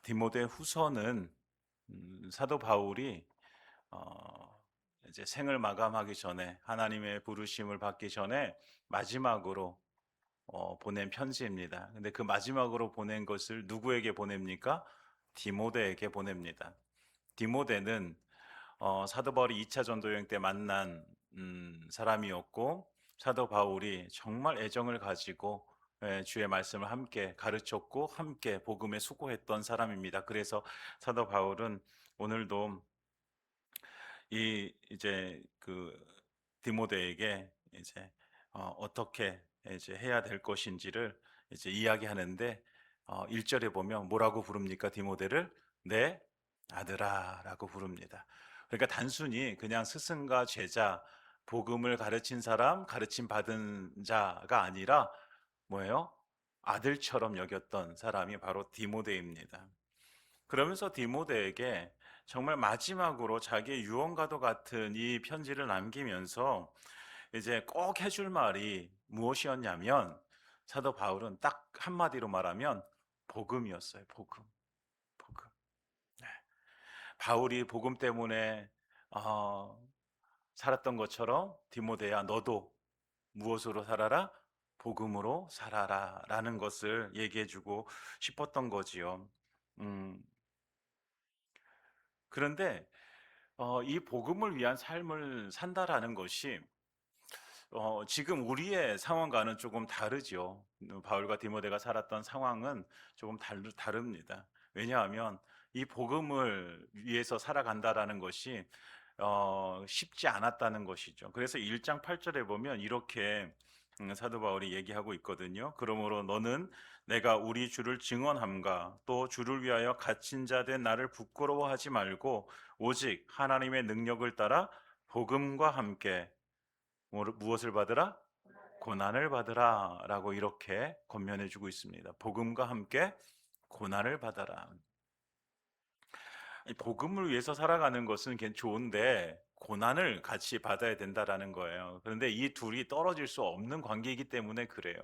디모데 후서는 사도 바울이 어, 이제 생을 마감하기 전에 하나님의 부르심을 받기 전에 마지막으로 보낸 편지입니다. 근데 그 마지막으로 보낸 것을 누구에게 보냅니까? 디모데에게 보냅니다. 디모데는 사도 바울이 2차 전도 여행 때 만난 사람이었고, 사도 바울이 정말 애정을 가지고 주의 말씀을 함께 가르쳤고 함께 복음에 수고했던 사람입니다. 그래서 사도 바울은 오늘도 이제 그 디모데에게 이제 어떻게 이제 해야 될 것인지를 이제 이야기하는데, 1절에 보면 뭐라고 부릅니까? 디모데를 내 아들아라고 부릅니다. 그러니까 단순히 그냥 스승과 제자, 복음을 가르친 사람, 가르침 받은 자가 아니라 뭐예요? 아들처럼 여겼던 사람이 바로 디모데입니다. 그러면서 디모데에게 정말 마지막으로 자기의 유언과도 같은 이 편지를 남기면서 이제 꼭 해줄 말이 무엇이었냐면, 사도 바울은 딱 한마디로 말하면 복음이었어요. 복음, 복음. 네. 바울이 복음 때문에 어, 살았던 것처럼 디모데야 너도 무엇으로 살아라? 복음으로 살아라 라는 것을 얘기해주고 싶었던 거지요. 음, 그런데 이 복음을 위한 삶을 산다라는 것이 지금 우리의 상황과는 조금 다르죠. 바울과 디모데가 살았던 상황은 조금 다릅니다. 왜냐하면 이 복음을 위해서 살아간다라는 것이 쉽지 않았다는 것이죠. 그래서 1장 8절에 보면 이렇게 사도 바울이 얘기하고 있거든요. 그러므로 너는 내가 우리 주를 증언함과 또 주를 위하여 갇힌 자 된 나를 부끄러워하지 말고 오직 하나님의 능력을 따라 복음과 함께 무엇을 받으라? 고난을 받으라 라고 이렇게 권면해 주고 있습니다. 복음과 함께 고난을 받아라. 복음을 위해서 살아가는 것은 좋은데 고난을 같이 받아야 된다라는 거예요. 그런데 이 둘이 떨어질 수 없는 관계이기 때문에 그래요.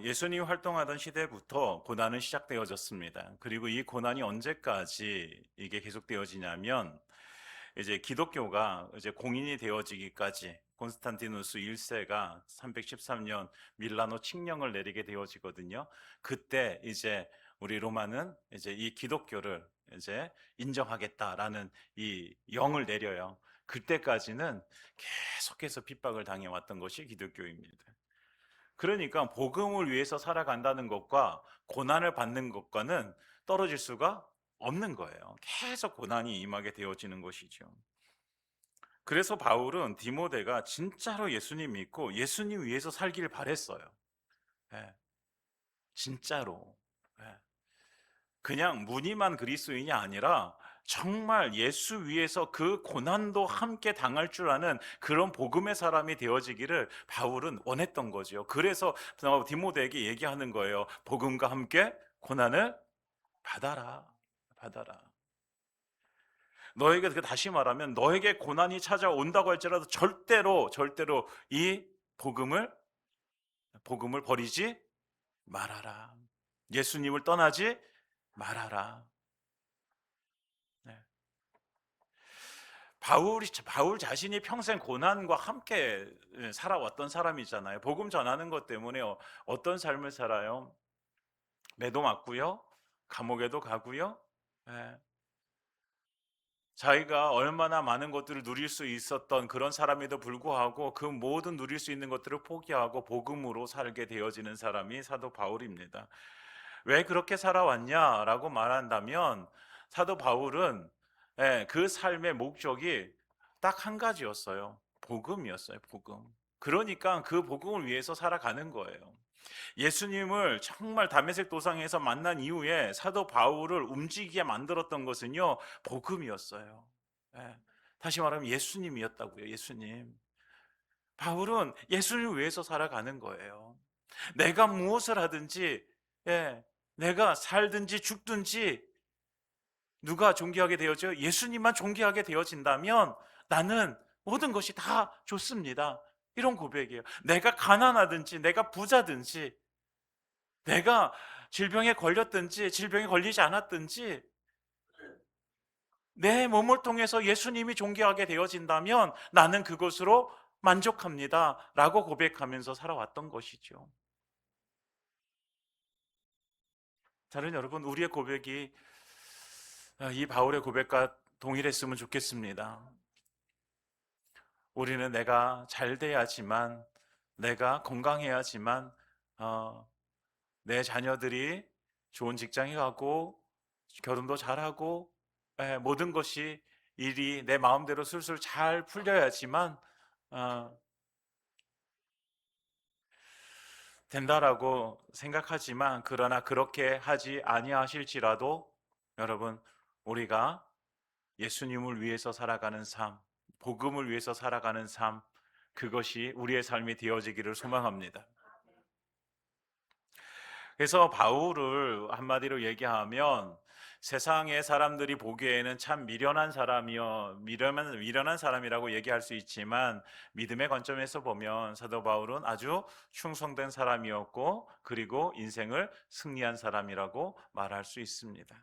예수님이 활동하던 시대부터 고난은 시작되어졌습니다. 그리고 이 고난이 언제까지 이게 계속되어지냐면, 이제 기독교가 이제 공인이 되어지기까지 콘스탄티누스 1세가 313년 밀라노 칙령을 내리게 되어지거든요. 그때 이제 우리 로마는 이제 이 기독교를 이제 인정하겠다라는 이 영을 내려요. 그때까지는 계속해서 핍박을 당해왔던 것이 기독교입니다. 그러니까 복음을 위해서 살아간다는 것과 고난을 받는 것과는 떨어질 수가 없는 거예요. 계속 고난이 임하게 되어지는 것이죠. 그래서 바울은 디모데가 진짜로 예수님 믿고 예수님 위해서 살기를 바랬어요. 예, 진짜로. 예. 그냥 무늬만 그리스도인이 아니라 정말 예수 위해서 그 고난도 함께 당할 줄 아는 그런 복음의 사람이 되어지기를 바울은 원했던 거죠. 그래서 디모데에게 얘기하는 거예요. 복음과 함께 고난을 받아라. 받아라. 너에게, 다시 말하면 너에게 고난이 찾아온다고 할지라도 절대로 이 복음을 버리지 말아라. 예수님을 떠나지 말아라. 네. 바울 자신이 평생 고난과 함께 살아왔던 사람이잖아요. 복음 전하는 것 때문에 어떤 삶을 살아요? 매도 맞고요, 감옥에도 가고요. 예. 자기가 얼마나 많은 것들을 누릴 수 있었던 그런 사람에도 불구하고 그 모든 누릴 수 있는 것들을 포기하고 복음으로 살게 되어지는 사람이 사도 바울입니다. 왜 그렇게 살아왔냐라고 말한다면, 사도 바울은 그 삶의 목적이 딱 한 가지였어요. 복음이었어요. 복음. 그러니까 그 복음을 위해서 살아가는 거예요. 예수님을 정말 다메섹 도상에서 만난 이후에 사도 바울을 움직이게 만들었던 것은요, 복음이었어요. 예. 다시 말하면 예수님이었다고요. 예수님. 바울은 예수님을 위해서 살아가는 거예요. 내가 무엇을 하든지, 예, 내가 살든지 죽든지 누가 존귀하게 되어져? 예수님만 존귀하게 되어진다면 나는 모든 것이 다 좋습니다. 이런 고백이에요. 내가 가난하든지 내가 부자든지, 내가 질병에 걸렸든지 질병에 걸리지 않았든지 내 몸을 통해서 예수님이 존귀하게 되어진다면 나는 그것으로 만족합니다 라고 고백하면서 살아왔던 것이죠. 다른 여러분, 우리의 고백이 이 바울의 고백과 동일했으면 좋겠습니다. 우리는 내가 잘 돼야지만, 내가 건강해야지만 내 자녀들이 좋은 직장에 가고 결혼도 잘하고 모든 것이 일이 내 마음대로 술술 잘 풀려야지만 된다라고 생각하지만, 그러나 그렇게 하지 아니하실지라도 여러분, 우리가 예수님을 위해서 살아가는 삶, 복음을 위해서 살아가는 삶, 그것이 우리의 삶이 되어지기를 소망합니다. 그래서 바울을 한마디로 얘기하면 세상의 사람들이 보기에는 참 미련한 사람이요, 미련한 사람이라고 얘기할 수 있지만, 믿음의 관점에서 보면 사도 바울은 아주 충성된 사람이었고, 그리고 인생을 승리한 사람이라고 말할 수 있습니다.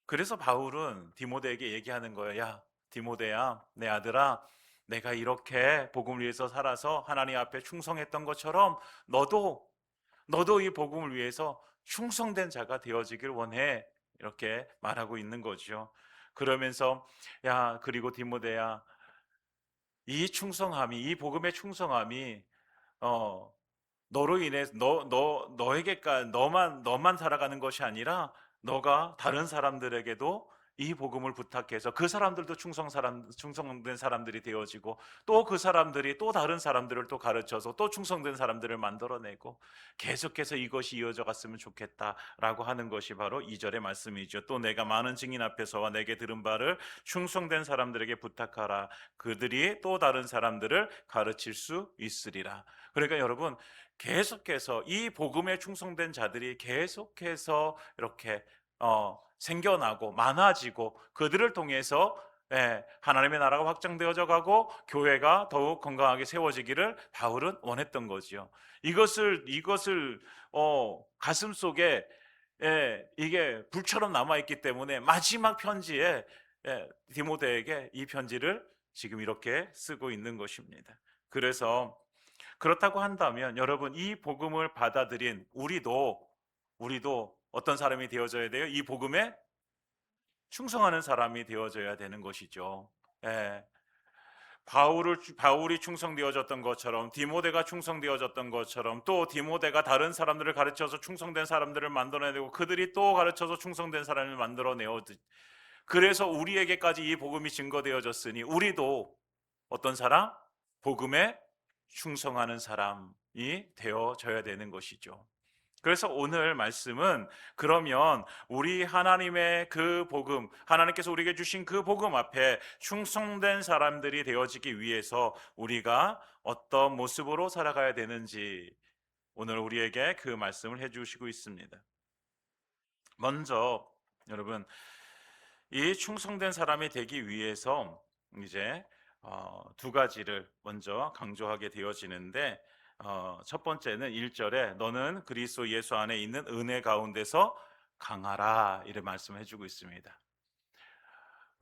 그래서 바울은 디모데에게 얘기하는 거예요. 야, 디모데야, 내 아들아, 내가 이렇게 복음을 위해서 살아서 하나님 앞에 충성했던 것처럼 너도 이 복음을 위해서 충성된 자가 되어지길 원해, 이렇게 말하고 있는 거죠. 그러면서 야, 그리고 디모데야, 이 복음의 충성함이 너로 인해 너에게까지 너만 살아가는 것이 아니라 너가 다른 사람들에게도 이 복음을 부탁해서 그 사람들도 충성된 사람들이 되어지고, 또 그 사람들이 또 다른 사람들을 또 가르쳐서 또 충성된 사람들을 만들어내고, 계속해서 이것이 이어져 갔으면 좋겠다라고 하는 것이 바로 2절의 말씀이죠. 또 내가 많은 증인 앞에서와 내게 들은 바를 충성된 사람들에게 부탁하라. 그들이 또 다른 사람들을 가르칠 수 있으리라. 그러니까 여러분, 계속해서 이 복음에 충성된 자들이 계속해서 이렇게 생겨나고 많아지고, 그들을 통해서 하나님의 나라가 확장되어져 가고 교회가 더욱 건강하게 세워지기를 바울은 원했던 거지요. 이것을 가슴 속에 이게 불처럼 남아있기 때문에 마지막 편지에 디모데에게 이 편지를 지금 이렇게 쓰고 있는 것입니다. 그래서 그렇다고 한다면 여러분, 이 복음을 받아들인 우리도 어떤 사람이 되어져야 돼요? 이 복음에 충성하는 사람이 되어져야 되는 것이죠. 예. 바울이 충성되어졌던 것처럼, 디모데가 충성되어졌던 것처럼, 또 디모데가 다른 사람들을 가르쳐서 충성된 사람들을 만들어내고, 그들이 또 가르쳐서 충성된 사람을 만들어내어, 그래서 우리에게까지 이 복음이 증거되어졌으니 우리도 어떤 사람? 복음에 충성하는 사람이 되어져야 되는 것이죠. 그래서 오늘 말씀은, 그러면 우리 하나님의 그 복음, 하나님께서 우리에게 주신 그 복음 앞에 충성된 사람들이 되어지기 위해서 우리가 어떤 모습으로 살아가야 되는지 오늘 우리에게 그 말씀을 해주시고 있습니다. 먼저 여러분, 이 충성된 사람이 되기 위해서 이제 두 가지를 먼저 강조하게 되어지는데, 첫 번째는 1절에 너는 그리스도 예수 안에 있는 은혜 가운데서 강하라, 이를 말씀해 주고 있습니다.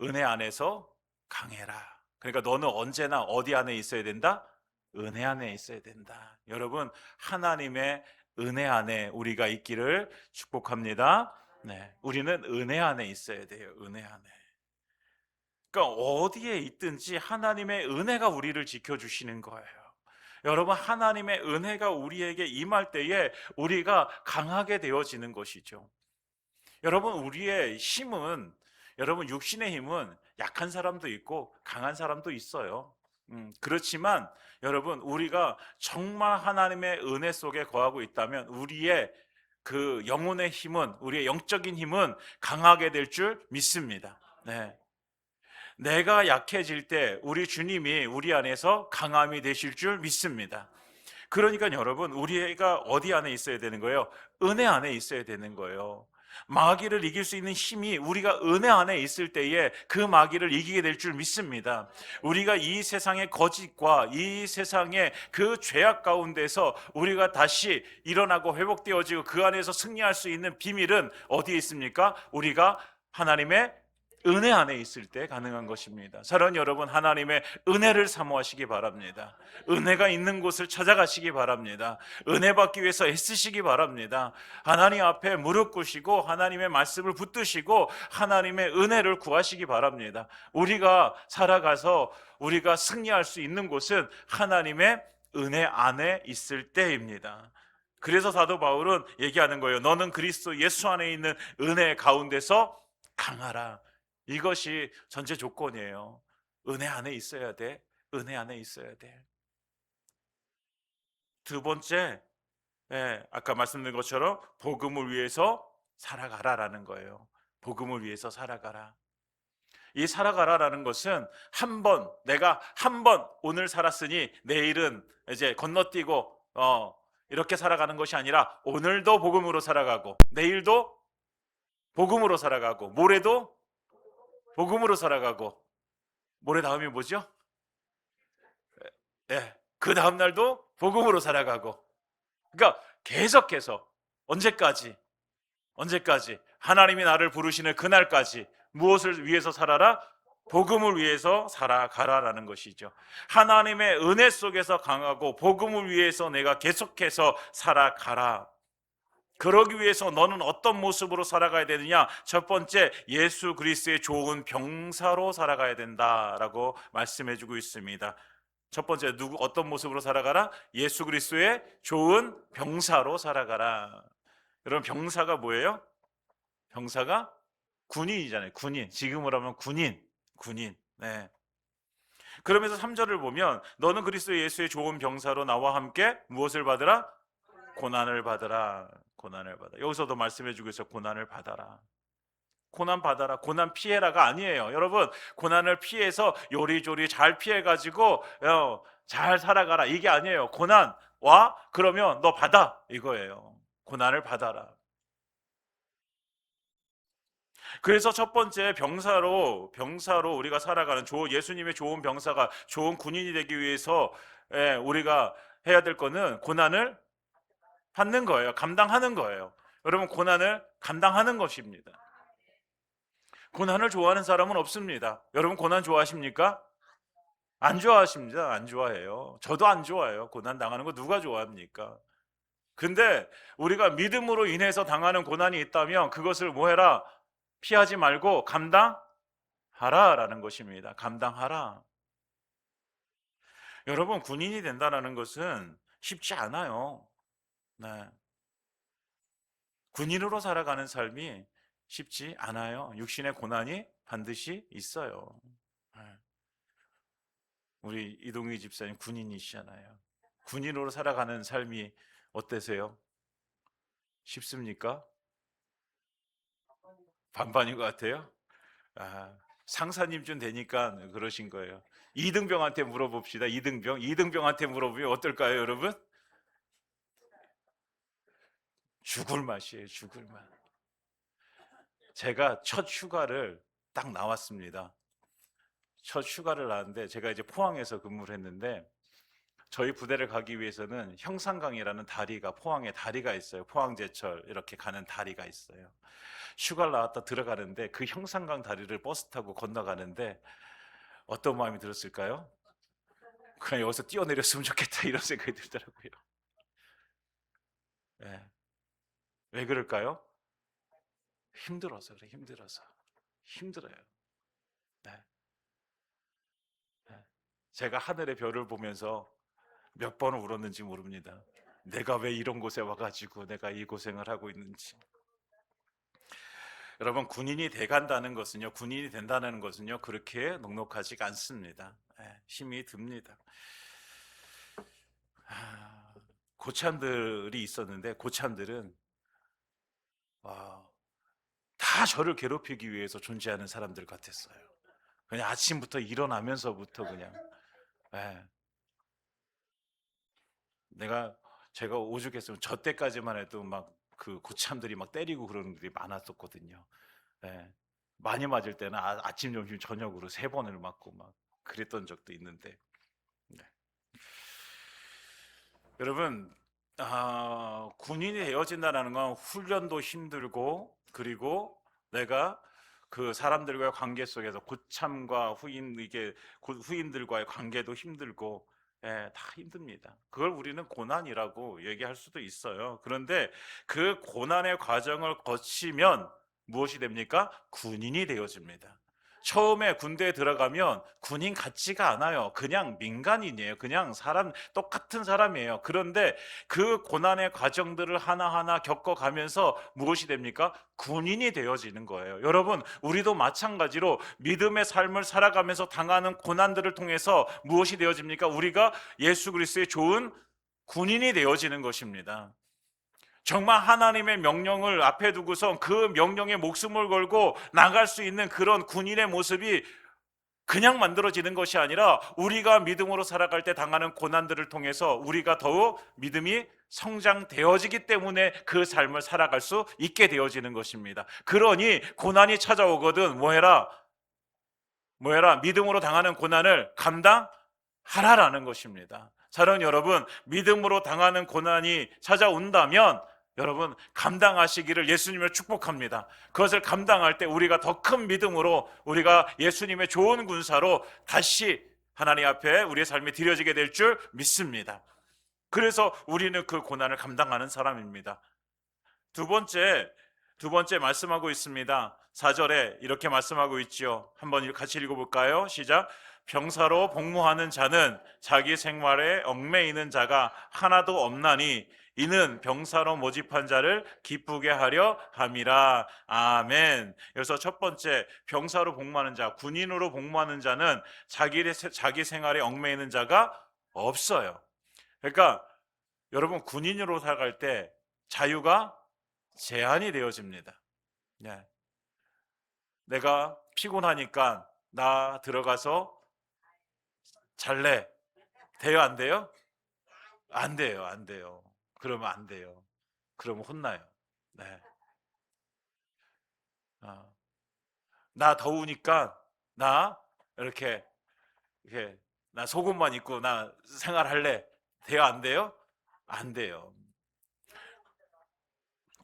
은혜 안에서 강해라. 그러니까 너는 언제나 어디 안에 있어야 된다? 은혜 안에 있어야 된다. 여러분, 하나님의 은혜 안에 우리가 있기를 축복합니다. 네, 우리는 은혜 안에 있어야 돼요. 은혜 안에. 그러니까 어디에 있든지 하나님의 은혜가 우리를 지켜주시는 거예요. 여러분, 하나님의 은혜가 우리에게 임할 때에 우리가 강하게 되어지는 것이죠. 여러분, 우리의 힘은, 여러분, 육신의 힘은 약한 사람도 있고 강한 사람도 있어요. 그렇지만 여러분, 우리가 정말 하나님의 은혜 속에 거하고 있다면 우리의 그 영혼의 힘은, 우리의 영적인 힘은 강하게 될 줄 믿습니다. 네. 내가 약해질 때 우리 주님이 우리 안에서 강함이 되실 줄 믿습니다. 그러니까 여러분, 우리가 어디 안에 있어야 되는 거예요? 은혜 안에 있어야 되는 거예요. 마귀를 이길 수 있는 힘이 우리가 은혜 안에 있을 때에 그 마귀를 이기게 될 줄 믿습니다. 우리가 이 세상의 거짓과 이 세상의 그 죄악 가운데서 우리가 다시 일어나고 회복되어지고 그 안에서 승리할 수 있는 비밀은 어디에 있습니까? 우리가 하나님의 은혜 안에 있을 때 가능한 것입니다. 사랑하는 여러분, 하나님의 은혜를 사모하시기 바랍니다. 은혜가 있는 곳을 찾아가시기 바랍니다. 은혜 받기 위해서 애쓰시기 바랍니다. 하나님 앞에 무릎 꿇으시고 하나님의 말씀을 붙드시고 하나님의 은혜를 구하시기 바랍니다. 우리가 살아가서 우리가 승리할 수 있는 곳은 하나님의 은혜 안에 있을 때입니다. 그래서 사도 바울은 얘기하는 거예요. 너는 그리스도 예수 안에 있는 은혜 가운데서 강하라. 이것이 전제 조건이에요. 은혜 안에 있어야 돼. 은혜 안에 있어야 돼. 두 번째, 아까 말씀드린 것처럼 복음을 위해서 살아가라라는 거예요. 복음을 위해서 살아가라. 이 살아가라라는 것은 내가 한 번 오늘 살았으니 내일은 이제 건너뛰고 이렇게 살아가는 것이 아니라 오늘도 복음으로 살아가고 내일도 복음으로 살아가고 모레도 복음으로 살아가고 모레 다음이 뭐죠? 그 다음 날도 복음으로 살아가고. 그러니까 계속해서 언제까지 하나님이 나를 부르시는 그날까지 무엇을 위해서 살아라? 복음을 위해서 살아가라라는 것이죠. 하나님의 은혜 속에서 강하고 복음을 위해서 내가 계속해서 살아가라. 그러기 위해서 너는 어떤 모습으로 살아가야 되느냐? 첫 번째, 예수 그리스도의 좋은 병사로 살아가야 된다라고 말씀해주고 있습니다. 첫 번째, 어떤 모습으로 살아가라? 예수 그리스도의 좋은 병사로 살아가라. 여러분, 병사가 뭐예요? 병사가 군인이잖아요. 군인. 지금으로 하면 군인. 네. 그러면서 3절을 보면 너는 그리스도 예수의 좋은 병사로 나와 함께 무엇을 받으라? 고난을 받으라. 여기서도 말씀해주고 있어요. 고난을 받아라. 고난 피해라가 아니에요. 여러분, 고난을 피해서 요리조리 잘 피해가지고 잘 살아가라 이게 아니에요. 고난 와? 그러면 너 받아 이거예요. 고난을 받아라. 그래서 첫 번째 병사로 우리가 살아가는 예수님의 좋은 병사가 좋은 군인이 되기 위해서 우리가 해야 될 거는 고난을 받는 거예요. 감당하는 거예요. 여러분, 고난을 감당하는 것입니다. 고난을 좋아하는 사람은 없습니다. 여러분, 고난 좋아하십니까? 안 좋아하십니다. 안 좋아해요. 저도 안 좋아해요. 고난 당하는 거 누가 좋아합니까? 근데 우리가 믿음으로 인해서 당하는 고난이 있다면 그것을 뭐 해라? 피하지 말고 감당하라라는 것입니다. 감당하라. 여러분, 군인이 된다는 것은 쉽지 않아요. 네. 군인으로 살아가는 삶이 쉽지 않아요. 육신의 고난이 반드시 있어요. 네. 우리 이동희 집사님 군인이시잖아요. 군인으로 살아가는 삶이 어떠세요? 쉽습니까? 반반인 것 같아요. 상사님쯤 되니까 그러신 거예요. 이등병한테 물어봅시다. 이등병한테 물어보면 어떨까요, 여러분? 죽을 맛이에요. 죽을 맛. 제가 첫 휴가를 딱 나왔습니다. 첫 휴가를 나왔는데 제가 이제 포항에서 근무를 했는데 저희 부대를 가기 위해서는 형산강이라는 포항에 다리가 있어요. 포항제철 이렇게 가는 다리가 있어요. 휴가를 나왔다 들어가는데 그 형산강 다리를 버스 타고 건너가는데 어떤 마음이 들었을까요? 그냥 여기서 뛰어내렸으면 좋겠다 이런 생각이 들더라고요. 네. 왜 그럴까요? 힘들어서 그래. 힘들어요. 네. 네. 제가 하늘의 별을 보면서 몇 번을 울었는지 모릅니다. 내가 왜 이런 곳에 와가지고 내가 이 고생을 하고 있는지. 여러분, 군인이 된다는 것은요 그렇게 넉넉하지가 않습니다. 힘이 듭니다. 고참들이 있었는데 고참들은 다 저를 괴롭히기 위해서 존재하는 사람들 같았어요. 그냥 아침부터 일어나면서부터 그냥 제가 오죽했으면 저 때까지만 해도 막 그 고참들이 막 때리고 그러는 분들이 많았었거든요. 예. 많이 맞을 때는 아침, 점심, 저녁으로 3번을 맞고 막 그랬던 적도 있는데, 네. 여러분, 군인이 되어진다는 건 훈련도 힘들고, 그리고 내가 그 사람들과의 관계 속에서 고참과 후임들과의 관계도 힘들고, 예, 다 힘듭니다. 그걸 우리는 고난이라고 얘기할 수도 있어요. 그런데 그 고난의 과정을 거치면 무엇이 됩니까? 군인이 되어집니다. 처음에 군대에 들어가면 군인 같지가 않아요. 그냥 민간인이에요. 그냥 똑같은 사람이에요. 그런데 그 고난의 과정들을 하나하나 겪어가면서 무엇이 됩니까? 군인이 되어지는 거예요. 여러분, 우리도 마찬가지로 믿음의 삶을 살아가면서 당하는 고난들을 통해서 무엇이 되어집니까? 우리가 예수 그리스도의 좋은 군인이 되어지는 것입니다. 정말 하나님의 명령을 앞에 두고서 그 명령에 목숨을 걸고 나갈 수 있는 그런 군인의 모습이 그냥 만들어지는 것이 아니라 우리가 믿음으로 살아갈 때 당하는 고난들을 통해서 우리가 더욱 믿음이 성장되어지기 때문에 그 삶을 살아갈 수 있게 되어지는 것입니다. 그러니 고난이 찾아오거든 뭐해라? 믿음으로 당하는 고난을 감당하라라는 것입니다. 사랑하는 여러분, 믿음으로 당하는 고난이 찾아온다면 여러분 감당하시기를 예수님을 축복합니다. 그것을 감당할 때 우리가 더 큰 믿음으로 우리가 예수님의 좋은 군사로 다시 하나님 앞에 우리의 삶이 드려지게 될 줄 믿습니다. 그래서 우리는 그 고난을 감당하는 사람입니다. 두 번째 말씀하고 있습니다. 4절에 이렇게 말씀하고 있죠. 한번 같이 읽어볼까요? 시작. 병사로 복무하는 자는 자기 생활에 얽매이는 자가 하나도 없나니 이는 병사로 모집한 자를 기쁘게 하려 함이라. 아멘. 그래서 첫 번째, 병사로 복무하는 자, 군인으로 복무하는 자는 자기 생활에 얽매이는 자가 없어요. 그러니까 여러분 군인으로 살아갈 때 자유가 제한이 되어집니다. 네. 내가 피곤하니까 나 들어가서 잘래. 돼요, 안 돼요? 안 돼요, 안 돼요. 그러면 안 돼요. 그러면 혼나요. 네. 나 더우니까 나 이렇게 나 속옷만 입고 나 생활할래. 돼요, 안 돼요? 안 돼요.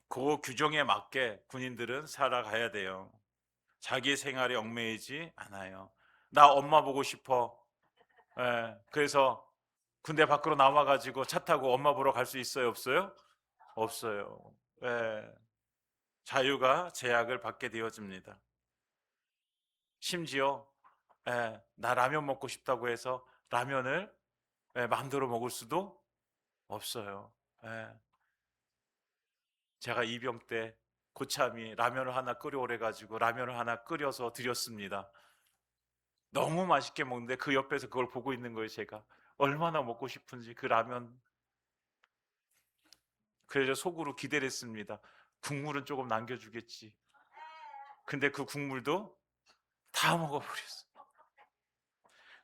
그 규정에 맞게 군인들은 살아가야 돼요. 자기 생활에 얽매이지 않아요. 나 엄마 보고 싶어. 예, 그래서 군대 밖으로 나와가지고 차 타고 엄마 보러 갈 수 있어요? 없어요? 없어요. 예, 자유가 제약을 받게 되어집니다. 심지어 나 라면 먹고 싶다고 해서 라면을 마음대로 먹을 수도 없어요. 예, 제가 이병 때 고참이 라면을 하나 끓여오래 가지고 라면을 하나 끓여서 드렸습니다. 너무 맛있게 먹는데 그 옆에서 그걸 보고 있는 거예요. 제가 얼마나 먹고 싶은지 그 라면. 그래서 속으로 기대를 했습니다. 국물은 조금 남겨주겠지. 근데 그 국물도 다 먹어버렸어.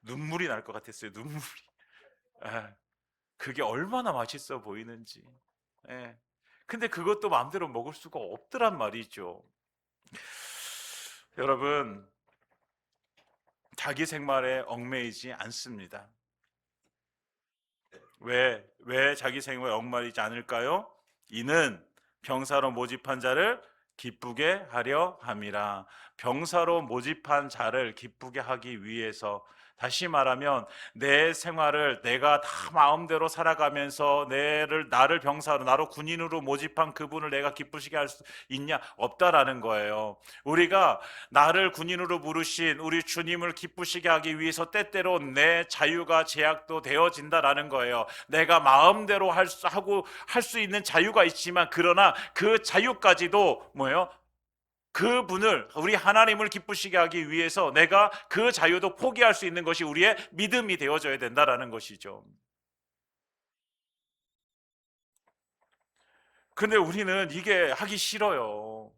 눈물이 날 것 같았어요. 눈물이. 예, 그게 얼마나 맛있어 보이는지. 예. 근데 그것도 마음대로 먹을 수가 없더란 말이죠. 여러분, 자기 생활에 얽매이지 않습니다. 왜 자기 생활에 얽매이지 않을까요? 이는 병사로 모집한 자를 기쁘게 하려 함이라. 병사로 모집한 자를 기쁘게 하기 위해서, 다시 말하면 내 생활을 내가 다 마음대로 살아가면서 나를 병사로, 나로 군인으로 모집한 그분을 내가 기쁘시게 할 수 있냐? 없다라는 거예요. 우리가 나를 군인으로 부르신 우리 주님을 기쁘시게 하기 위해서 때때로 내 자유가 제약도 되어진다라는 거예요. 내가 마음대로 할 수 있는 자유가 있지만, 그러나 그 자유까지도 뭐예요? 그분을, 우리 하나님을 기쁘시게 하기 위해서 내가 그 자유도 포기할 수 있는 것이 우리의 믿음이 되어져야 된다라는 것이죠. 근데 우리는 이게 하기 싫어요.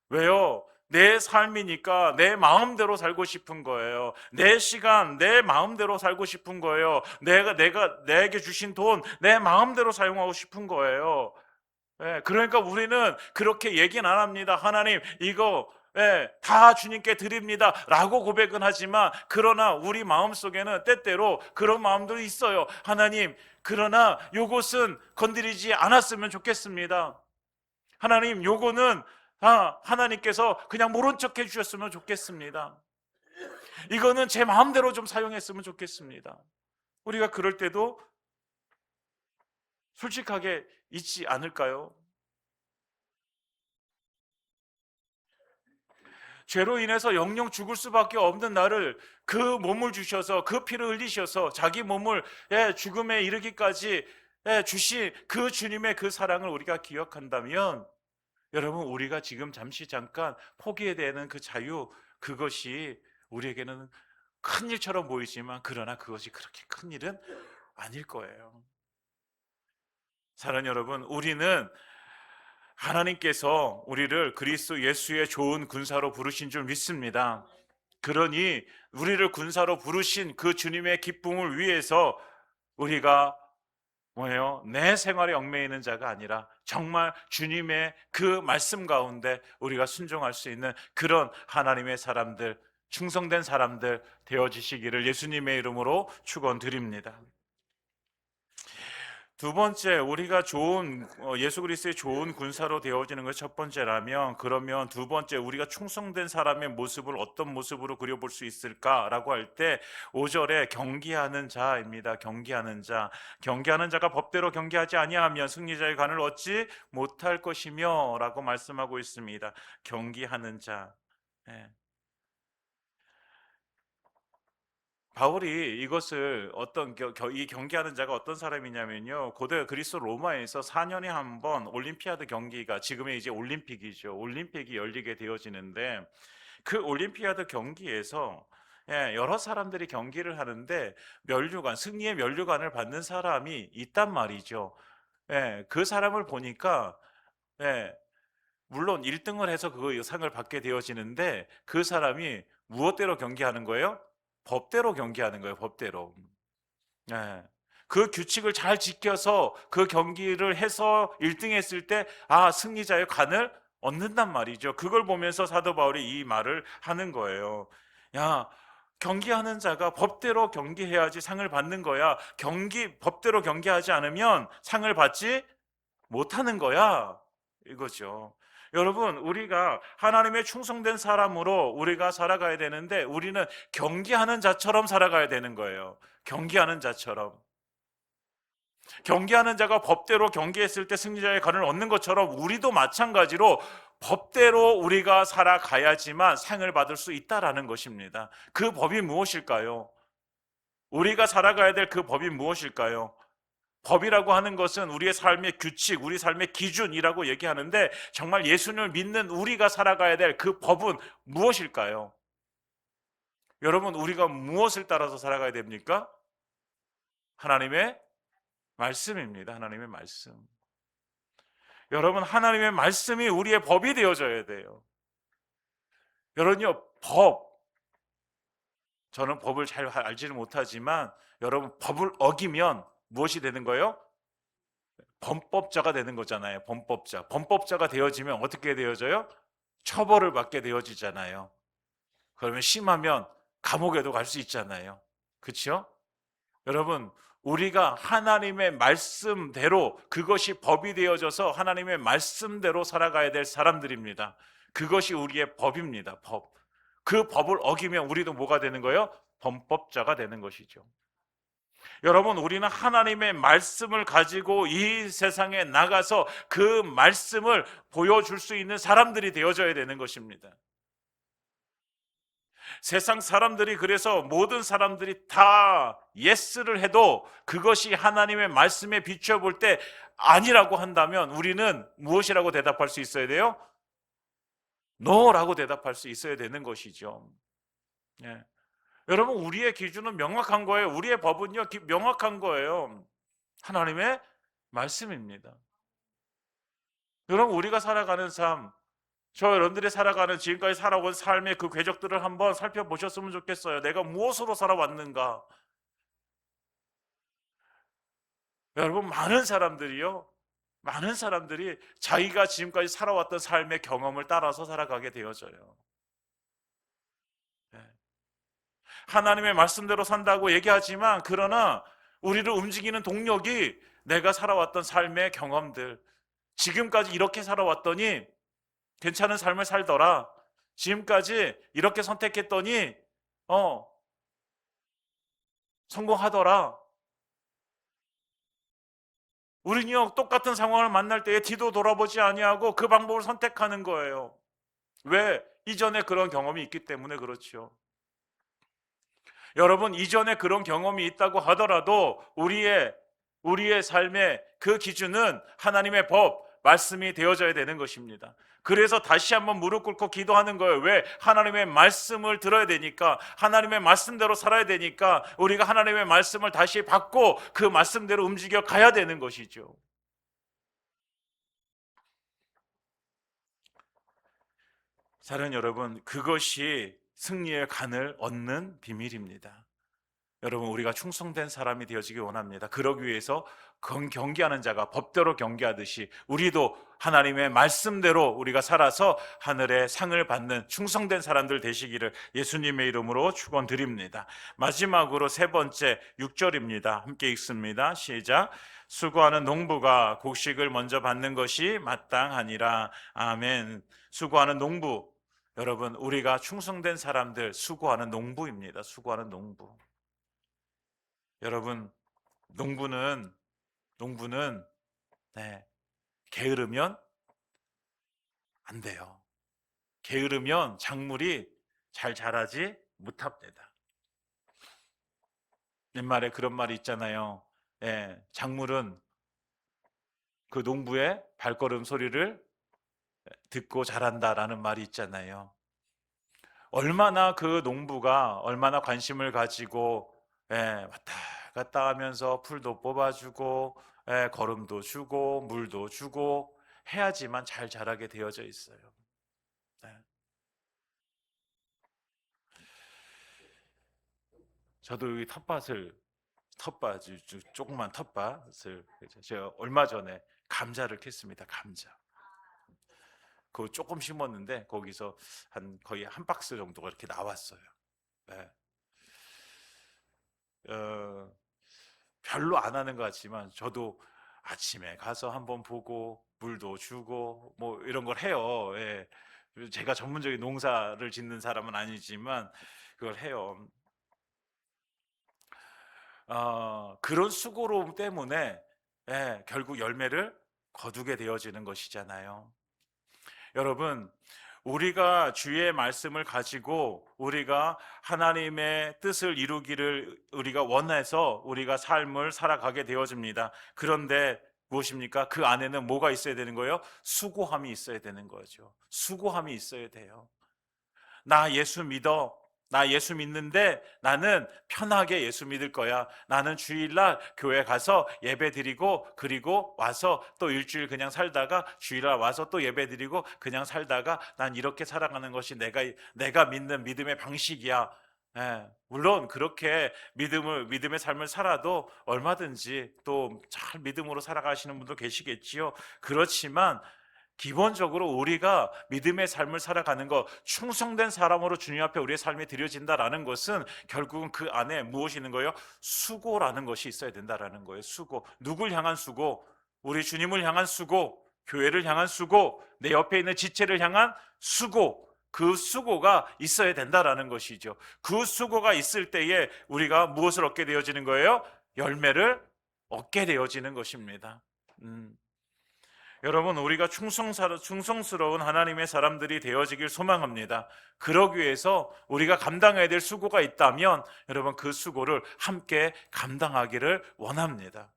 왜요? 내 삶이니까 내 마음대로 살고 싶은 거예요. 내 시간 내 마음대로 살고 싶은 거예요. 내가 내게 주신 돈 내 마음대로 사용하고 싶은 거예요. 예, 그러니까 우리는 그렇게 얘기는 안 합니다. 하나님, 이거 다 주님께 드립니다 라고 고백은 하지만, 그러나 우리 마음속에는 때때로 그런 마음들이 있어요. 하나님, 그러나 요것은 건드리지 않았으면 좋겠습니다. 하나님, 요거는 하나님께서 그냥 모른 척 해주셨으면 좋겠습니다. 이거는 제 마음대로 좀 사용했으면 좋겠습니다. 우리가 그럴 때도 솔직하게 있지 않을까요? 죄로 인해서 영영 죽을 수밖에 없는 나를, 그 몸을 주셔서 그 피를 흘리셔서 자기 몸을 죽음에 이르기까지 주신 그 주님의 그 사랑을 우리가 기억한다면, 여러분, 우리가 지금 잠깐 포기해야 되는 그 자유, 그것이 우리에게는 큰 일처럼 보이지만, 그러나 그것이 그렇게 큰 일은 아닐 거예요. 사랑하는 여러분, 우리는 하나님께서 우리를 그리스도 예수의 좋은 군사로 부르신 줄 믿습니다. 그러니 우리를 군사로 부르신 그 주님의 기쁨을 위해서 우리가 뭐예요? 내 생활에 얽매이는 있는 자가 아니라 정말 주님의 그 말씀 가운데 우리가 순종할 수 있는 그런 하나님의 사람들, 충성된 사람들 되어지시기를 예수님의 이름으로 축원드립니다. 두 번째, 우리가 좋은 예수 그리스도의 좋은 군사로 되어지는 것이 첫 번째라면, 그러면 두 번째, 우리가 충성된 사람의 모습을 어떤 모습으로 그려볼 수 있을까라고 할 때 5절에 경계하는 자입니다. 경계하는 자. 경계하는 자가 법대로 경계하지 아니하면 승리자의 관을 얻지 못할 것이며 라고 말씀하고 있습니다. 경계하는 자. 예. 바울이 이것을 이 경기하는 자가 어떤 사람이냐면요, 고대 그리스 로마에서 4년에 한 번 올림피아드 경기가, 지금의 이제 올림픽이죠, 올림픽이 열리게 되어지는데, 그 올림피아드 경기에서 여러 사람들이 경기를 하는데 승리의 면류관을 받는 사람이 있단 말이죠. 그 사람을 보니까 물론 1등을 해서 그 상을 받게 되어지는데, 그 사람이 무엇대로 경기하는 거예요? 법대로 경기하는 거예요. 법대로. 그 규칙을 잘 지켜서 그 경기를 해서 1등 했을 때 승리자의 관을 얻는단 말이죠. 그걸 보면서 사도 바울이 이 말을 하는 거예요. 야, 경기하는 자가 법대로 경기해야지 상을 받는 거야. 법대로 경기하지 않으면 상을 받지 못하는 거야, 이거죠. 여러분, 우리가 하나님의 충성된 사람으로 우리가 살아가야 되는데, 우리는 경계하는 자처럼 살아가야 되는 거예요. 경계하는 자처럼. 경계하는 자가 법대로 경계했을 때 승리자의 관을 얻는 것처럼, 우리도 마찬가지로 법대로 우리가 살아가야지만 상을 받을 수 있다라는 것입니다. 그 법이 무엇일까요? 우리가 살아가야 될 그 법이 무엇일까요? 법이라고 하는 것은 우리의 삶의 규칙, 우리 삶의 기준이라고 얘기하는데, 정말 예수님을 믿는 우리가 살아가야 될 그 법은 무엇일까요? 여러분, 우리가 무엇을 따라서 살아가야 됩니까? 하나님의 말씀입니다. 하나님의 말씀. 여러분, 하나님의 말씀이 우리의 법이 되어져야 돼요. 여러분요, 저는 법을 잘 알지는 못하지만, 여러분, 법을 어기면 무엇이 되는 거예요? 범법자가 되는 거잖아요. 범법자가 되어지면 어떻게 되어져요? 처벌을 받게 되어지잖아요. 그러면 심하면 감옥에도 갈 수 있잖아요. 그렇죠? 여러분, 우리가 하나님의 말씀대로, 그것이 법이 되어져서 하나님의 말씀대로 살아가야 될 사람들입니다. 그것이 우리의 법입니다. 법. 그 법을 어기면 우리도 뭐가 되는 거예요? 범법자가 되는 것이죠. 여러분, 우리는 하나님의 말씀을 가지고 이 세상에 나가서 그 말씀을 보여줄 수 있는 사람들이 되어져야 되는 것입니다. 세상 사람들이, 그래서 모든 사람들이 다 예스를 해도 그것이 하나님의 말씀에 비춰볼 때 아니라고 한다면, 우리는 무엇이라고 대답할 수 있어야 돼요? 노라고 대답할 수 있어야 되는 것이죠. 여러분, 우리의 기준은 명확한 거예요. 우리의 법은요, 명확한 거예요. 하나님의 말씀입니다. 여러분, 우리가 살아가는 삶, 여러분들이 살아가는, 지금까지 살아온 삶의 그 궤적들을 한번 살펴보셨으면 좋겠어요. 내가 무엇으로 살아왔는가? 여러분, 많은 사람들이요, 많은 사람들이 자기가 지금까지 살아왔던 삶의 경험을 따라서 살아가게 되어져요. 네. 하나님의 말씀대로 산다고 얘기하지만 그러나 우리를 움직이는 동력이 내가 살아왔던 삶의 경험들, 지금까지 이렇게 살아왔더니 괜찮은 삶을 살더라, 지금까지 이렇게 선택했더니 성공하더라. 우리는요, 똑같은 상황을 만날 때에 뒤도 돌아보지 아니하고 그 방법을 선택하는 거예요. 왜? 이전에 그런 경험이 있기 때문에 그렇죠. 여러분, 이전에 그런 경험이 있다고 하더라도 우리의 삶의 그 기준은 하나님의 법, 말씀이 되어져야 되는 것입니다. 그래서 다시 한번 무릎 꿇고 기도하는 거예요. 왜? 하나님의 말씀을 들어야 되니까, 하나님의 말씀대로 살아야 되니까 우리가 하나님의 말씀을 다시 받고 그 말씀대로 움직여 가야 되는 것이죠. 사랑하는 여러분, 그것이 승리의 간을 얻는 비밀입니다. 여러분, 우리가 충성된 사람이 되어지기 원합니다. 그러기 위해서 경계하는 자가 법대로 경계하듯이 우리도 하나님의 말씀대로 우리가 살아서 하늘의 상을 받는 충성된 사람들 되시기를 예수님의 이름으로 축원드립니다. 마지막으로 세 번째 6절입니다. 함께 읽습니다. 시작. 수고하는 농부가 곡식을 먼저 받는 것이 마땅하니라. 아멘. 수고하는 농부, 여러분, 우리가 충성된 사람들, 수고하는 농부입니다. 수고하는 농부. 여러분, 농부는 네, 게으르면 안 돼요. 게으르면 작물이 잘 자라지 못합니다. 옛말에 그런 말이 있잖아요. 예, 작물은 그 농부의 발걸음 소리를 듣고 자란다라는 말이 있잖아요. 얼마나 그 농부가 얼마나 관심을 가지고 왔다 갔다 하면서 풀도 뽑아주고 거름도 주고 물도 주고 해야지만 잘 자라게 되어져 있어요. 네. 저도 이 조그만 텃밭을 제가 얼마 전에 감자를 캤습니다. 감자. 그거 조금 심었는데 거기서 거의 한 박스 정도가 이렇게 나왔어요. 네. 어, 별로 안 하는 것 같지만 저도 아침에 가서 한번 보고 물도 주고 뭐 이런 걸 해요. 예. 제가 전문적인 농사를 짓는 사람은 아니지만 그걸 해요. 그런 수고로움 때문에 결국 열매를 거두게 되어지는 것이잖아요. 여러분, 우리가 주의 말씀을 가지고 우리가 하나님의 뜻을 이루기를 우리가 원해서 우리가 삶을 살아가게 되어집니다. 그런데 무엇입니까? 그 안에는 뭐가 있어야 되는 거예요? 수고함이 있어야 되는 거죠. 수고함이 있어야 돼요. 나 예수 믿어. 나 예수 믿는데 나는 편하게 예수 믿을 거야. 나는 주일날 교회 가서 예배 드리고 그리고 와서 또 일주일 그냥 살다가 주일날 와서 또 예배 드리고 그냥 살다가 난 이렇게 살아가는 것이 내가 믿는 믿음의 방식이야. 물론 그렇게 믿음의 삶을 살아도 얼마든지 또 잘 믿음으로 살아가시는 분도 계시겠지요. 그렇지만 기본적으로 우리가 믿음의 삶을 살아가는 것, 충성된 사람으로 주님 앞에 우리의 삶이 드려진다라는 것은 결국은 그 안에 무엇이 있는 거예요? 수고라는 것이 있어야 된다라는 거예요. 수고. 누굴 향한 수고? 우리 주님을 향한 수고, 교회를 향한 수고, 내 옆에 있는 지체를 향한 수고. 그 수고가 있어야 된다라는 것이죠. 그 수고가 있을 때에 우리가 무엇을 얻게 되어지는 거예요? 열매를 얻게 되어지는 것입니다. 여러분, 우리가 충성스러운 하나님의 사람들이 되어지길 소망합니다. 그러기 위해서 우리가 감당해야 될 수고가 있다면 여러분, 그 수고를 함께 감당하기를 원합니다.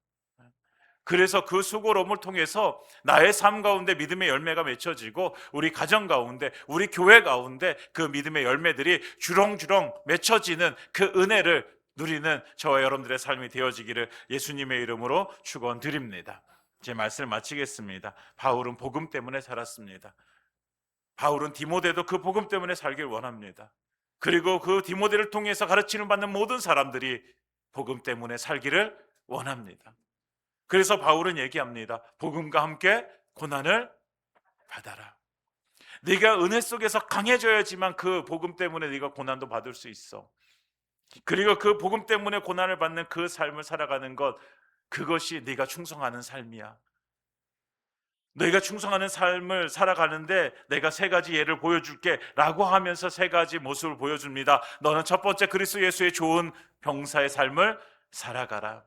그래서 그 수고로움을 통해서 나의 삶 가운데 믿음의 열매가 맺혀지고 우리 가정 가운데, 우리 교회 가운데 그 믿음의 열매들이 주렁주렁 맺혀지는 그 은혜를 누리는 저와 여러분들의 삶이 되어지기를 예수님의 이름으로 축원드립니다. 제 말씀을 마치겠습니다. 바울은 복음 때문에 살았습니다. 바울은 디모데도 그 복음 때문에 살길 원합니다. 그리고 그 디모데를 통해서 가르치는 받는 모든 사람들이 복음 때문에 살기를 원합니다. 그래서 바울은 얘기합니다. 복음과 함께 고난을 받아라. 네가 은혜 속에서 강해져야지만 그 복음 때문에 네가 고난도 받을 수 있어. 그리고 그 복음 때문에 고난을 받는 그 삶을 살아가는 것, 그것이 네가 충성하는 삶이야. 너희가 충성하는 삶을 살아가는데 내가 세 가지 예를 보여줄게 라고 하면서 세 가지 모습을 보여줍니다. 너는 첫 번째 그리스도 예수의 좋은 병사의 삶을 살아가라.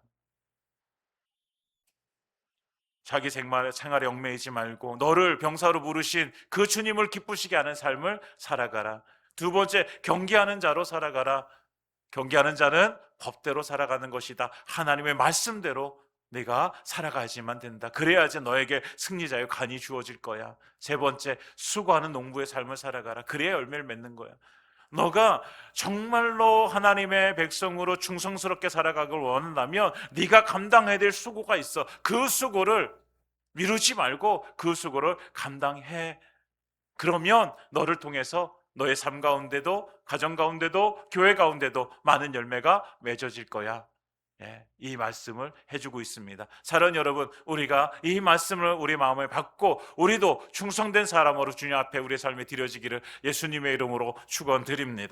자기 생활에 얽매이지 말고 너를 병사로 부르신 그 주님을 기쁘시게 하는 삶을 살아가라. 두 번째, 경계하는 자로 살아가라. 경계하는 자는 법대로 살아가는 것이다. 하나님의 말씀대로 내가 살아가야지만 된다. 그래야지 너에게 승리자의 관이 주어질 거야. 세 번째, 수고하는 농부의 삶을 살아가라. 그래야 열매를 맺는 거야. 너가 정말로 하나님의 백성으로 충성스럽게 살아가길 원한다면 네가 감당해야 될 수고가 있어. 그 수고를 미루지 말고 그 수고를 감당해. 그러면 너를 통해서 너의 삶 가운데도, 가정 가운데도, 교회 가운데도 많은 열매가 맺어질 거야. 예, 이 말씀을 해주고 있습니다. 사랑하는 여러분, 우리가 이 말씀을 우리 마음에 받고 우리도 충성된 사람으로 주님 앞에 우리의 삶이 드려지기를 예수님의 이름으로 축원드립니다.